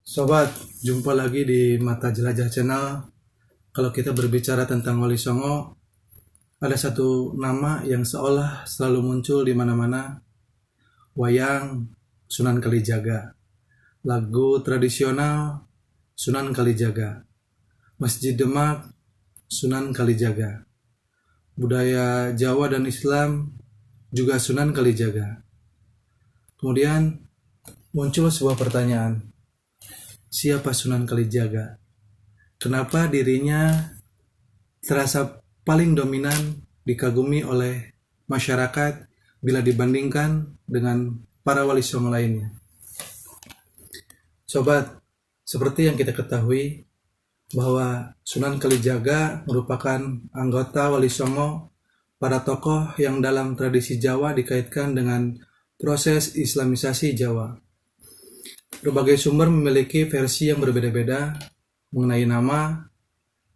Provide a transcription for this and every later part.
Sobat, jumpa lagi di Mata Jelajah Channel. Kalau kita berbicara tentang Wali Songo, ada satu nama yang seolah selalu muncul di mana-mana. Wayang Sunan Kalijaga, lagu tradisional Sunan Kalijaga, Masjid Demak Sunan Kalijaga, budaya Jawa dan Islam juga Sunan Kalijaga. Kemudian muncul sebuah pertanyaan, siapa Sunan Kalijaga? Kenapa dirinya terasa paling dominan dikagumi oleh masyarakat bila dibandingkan dengan para wali songo lainnya? Sobat, seperti yang kita ketahui bahwa Sunan Kalijaga merupakan anggota wali songo, para tokoh yang dalam tradisi Jawa dikaitkan dengan proses Islamisasi Jawa. Berbagai sumber memiliki versi yang berbeda-beda mengenai nama,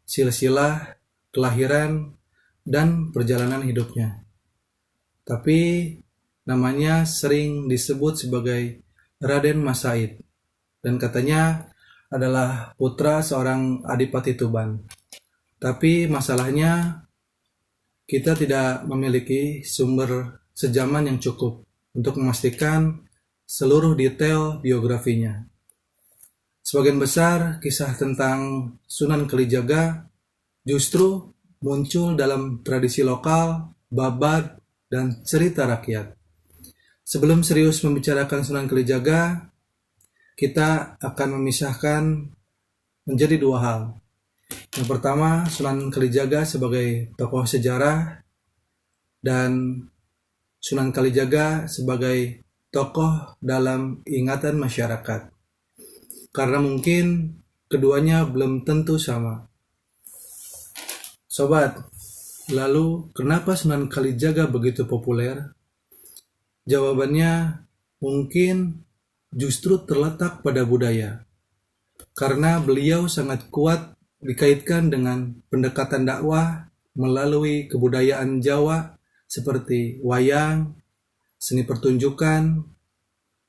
silsilah, kelahiran, dan perjalanan hidupnya. Tapi namanya sering disebut sebagai Raden Mas Said, dan katanya adalah putra seorang Adipati Tuban. Tapi masalahnya kita tidak memiliki sumber sejaman yang cukup untuk memastikan seluruh detail biografinya. Sebagian besar kisah tentang Sunan Kalijaga justru muncul dalam tradisi lokal, babad, dan cerita rakyat. Sebelum serius membicarakan Sunan Kalijaga, kita akan memisahkan menjadi dua hal. Yang pertama, Sunan Kalijaga sebagai tokoh sejarah dan Sunan Kalijaga sebagai tokoh dalam ingatan masyarakat. Karena mungkin keduanya belum tentu sama. Sobat, lalu kenapa Sunan Kalijaga begitu populer? Jawabannya mungkin justru terletak pada budaya. Karena beliau sangat kuat dikaitkan dengan pendekatan dakwah melalui kebudayaan Jawa seperti wayang, seni pertunjukan,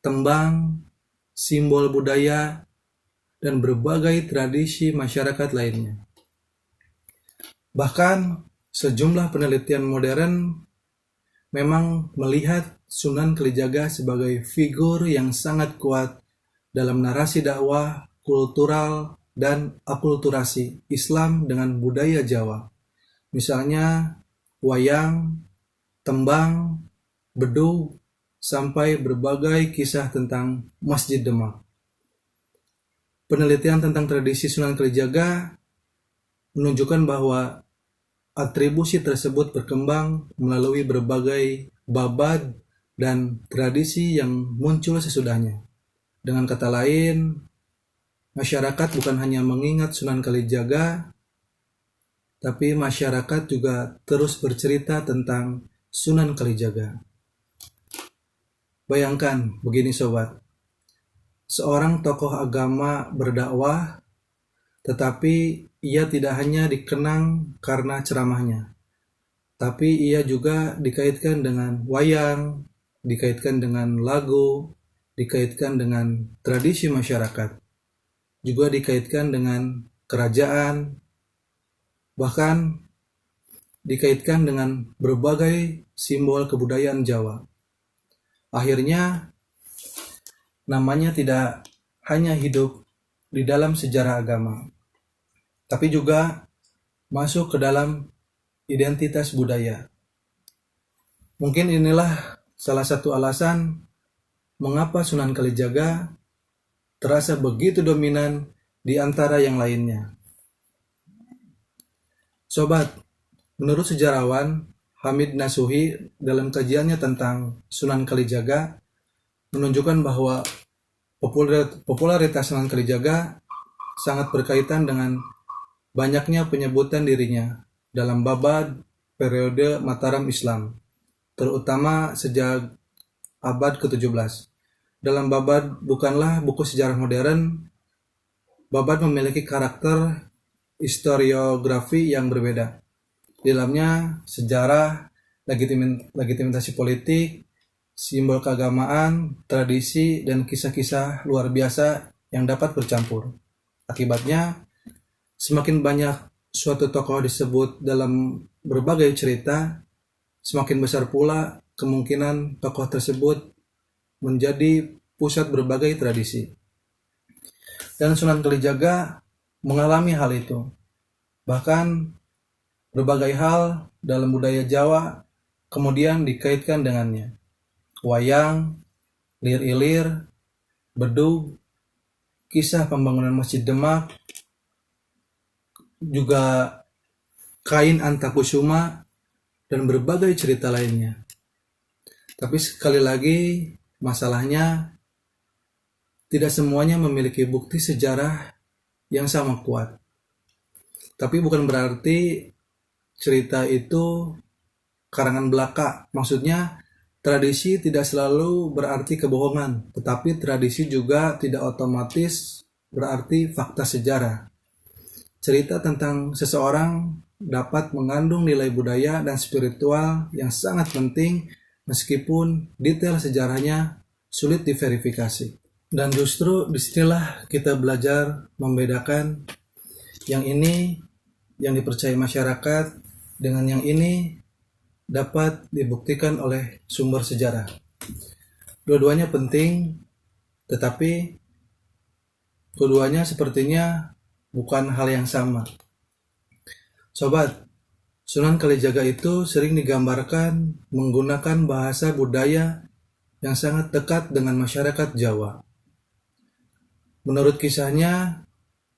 tembang, simbol budaya, dan berbagai tradisi masyarakat lainnya. Bahkan sejumlah penelitian modern memang melihat Sunan Kalijaga sebagai figur yang sangat kuat dalam narasi dakwah, kultural, dan akulturasi Islam dengan budaya Jawa. Misalnya wayang, tembang, bedug, sampai berbagai kisah tentang Masjid Demak. Penelitian tentang tradisi Sunan Kalijaga menunjukkan bahwa atribusi tersebut berkembang melalui berbagai babad dan tradisi yang muncul sesudahnya. Dengan kata lain, masyarakat bukan hanya mengingat Sunan Kalijaga, tapi masyarakat juga terus bercerita tentang Sunan Kalijaga. Bayangkan begini sobat, seorang tokoh agama berdakwah, tetapi ia tidak hanya dikenang karena ceramahnya, tapi ia juga dikaitkan dengan wayang, dikaitkan dengan lagu, dikaitkan dengan tradisi masyarakat, juga dikaitkan dengan kerajaan, bahkan dikaitkan dengan berbagai simbol kebudayaan Jawa. Akhirnya, namanya tidak hanya hidup di dalam sejarah agama, tapi juga masuk ke dalam identitas budaya. Mungkin inilah salah satu alasan mengapa Sunan Kalijaga terasa begitu dominan di antara yang lainnya. Sobat, menurut sejarawan Hamid Nasuhi dalam kajiannya tentang Sunan Kalijaga menunjukkan bahwa popularitas Sunan Kalijaga sangat berkaitan dengan banyaknya penyebutan dirinya dalam babad periode Mataram Islam, terutama sejak abad ke-17. Dalam babad bukanlah buku sejarah modern, babad memiliki karakter historiografi yang berbeda. Di dalamnya sejarah, legitimasi politik, simbol keagamaan, tradisi, dan kisah-kisah luar biasa yang dapat bercampur. Akibatnya, semakin banyak suatu tokoh disebut dalam berbagai cerita, semakin besar pula kemungkinan tokoh tersebut menjadi pusat berbagai tradisi. Dan Sunan Kalijaga mengalami hal itu. Bahkan berbagai hal dalam budaya Jawa kemudian dikaitkan dengannya. Wayang, lir-ilir, bedug, kisah pembangunan Masjid Demak, juga kain Antakusuma, dan berbagai cerita lainnya. Tapi sekali lagi, masalahnya tidak semuanya memiliki bukti sejarah yang sama kuat. Tapi bukan berarti cerita itu karangan belaka. Maksudnya, tradisi tidak selalu berarti kebohongan, tetapi tradisi juga tidak otomatis berarti fakta sejarah. Cerita tentang seseorang dapat mengandung nilai budaya dan spiritual yang sangat penting meskipun detail sejarahnya sulit diverifikasi. Dan justru disinilah kita belajar membedakan yang ini yang dipercaya masyarakat dengan yang ini dapat dibuktikan oleh sumber sejarah. Dua-duanya penting, tetapi keduanya sepertinya bukan hal yang sama. Sobat, Sunan Kalijaga itu sering digambarkan menggunakan bahasa budaya yang sangat dekat dengan masyarakat Jawa. Menurut kisahnya,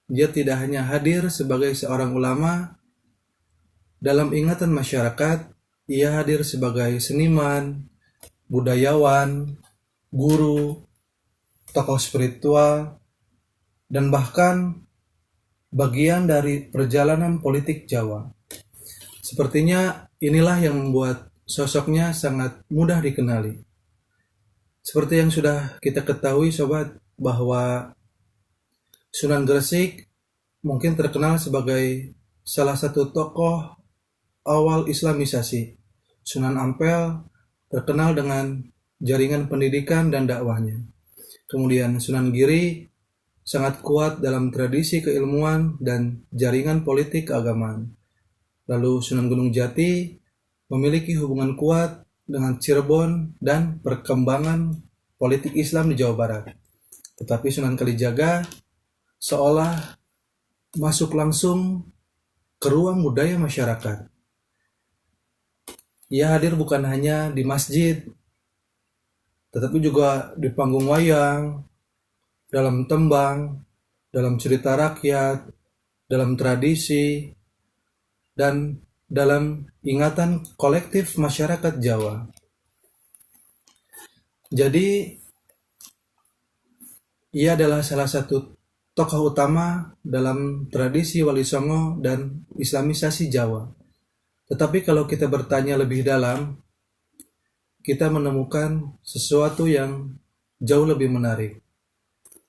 dia tidak hanya hadir sebagai seorang ulama, dalam ingatan masyarakat, ia hadir sebagai seniman, budayawan, guru, tokoh spiritual, dan bahkan bagian dari perjalanan politik Jawa. Sepertinya inilah yang membuat sosoknya sangat mudah dikenali. Seperti yang sudah kita ketahui sobat, bahwa Sunan Gresik mungkin terkenal sebagai salah satu tokoh awal Islamisasi. Sunan Ampel terkenal dengan jaringan pendidikan dan dakwahnya. Kemudian Sunan Giri sangat kuat dalam tradisi keilmuan dan jaringan politik keagamaan. Lalu Sunan Gunung Jati memiliki hubungan kuat dengan Cirebon dan perkembangan politik Islam di Jawa Barat. Tetapi Sunan Kalijaga seolah masuk langsung ke ruang budaya masyarakat. Ia hadir bukan hanya di masjid, tetapi juga di panggung wayang, dalam tembang, dalam cerita rakyat, dalam tradisi, dan dalam ingatan kolektif masyarakat Jawa. Jadi, ia adalah salah satu tokoh utama dalam tradisi Wali Songo dan Islamisasi Jawa. Tetapi kalau kita bertanya lebih dalam, kita menemukan sesuatu yang jauh lebih menarik.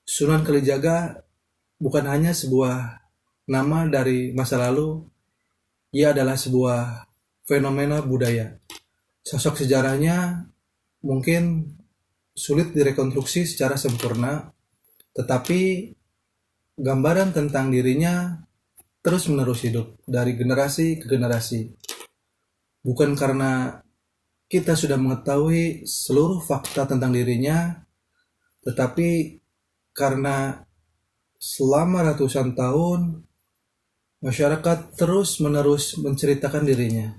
Sunan Kalijaga bukan hanya sebuah nama dari masa lalu, ia adalah sebuah fenomena budaya. Sosok sejarahnya mungkin sulit direkonstruksi secara sempurna, tetapi gambaran tentang dirinya terus-menerus hidup dari generasi ke generasi. Bukan karena kita sudah mengetahui seluruh fakta tentang dirinya, tetapi karena selama ratusan tahun masyarakat terus-menerus menceritakan dirinya.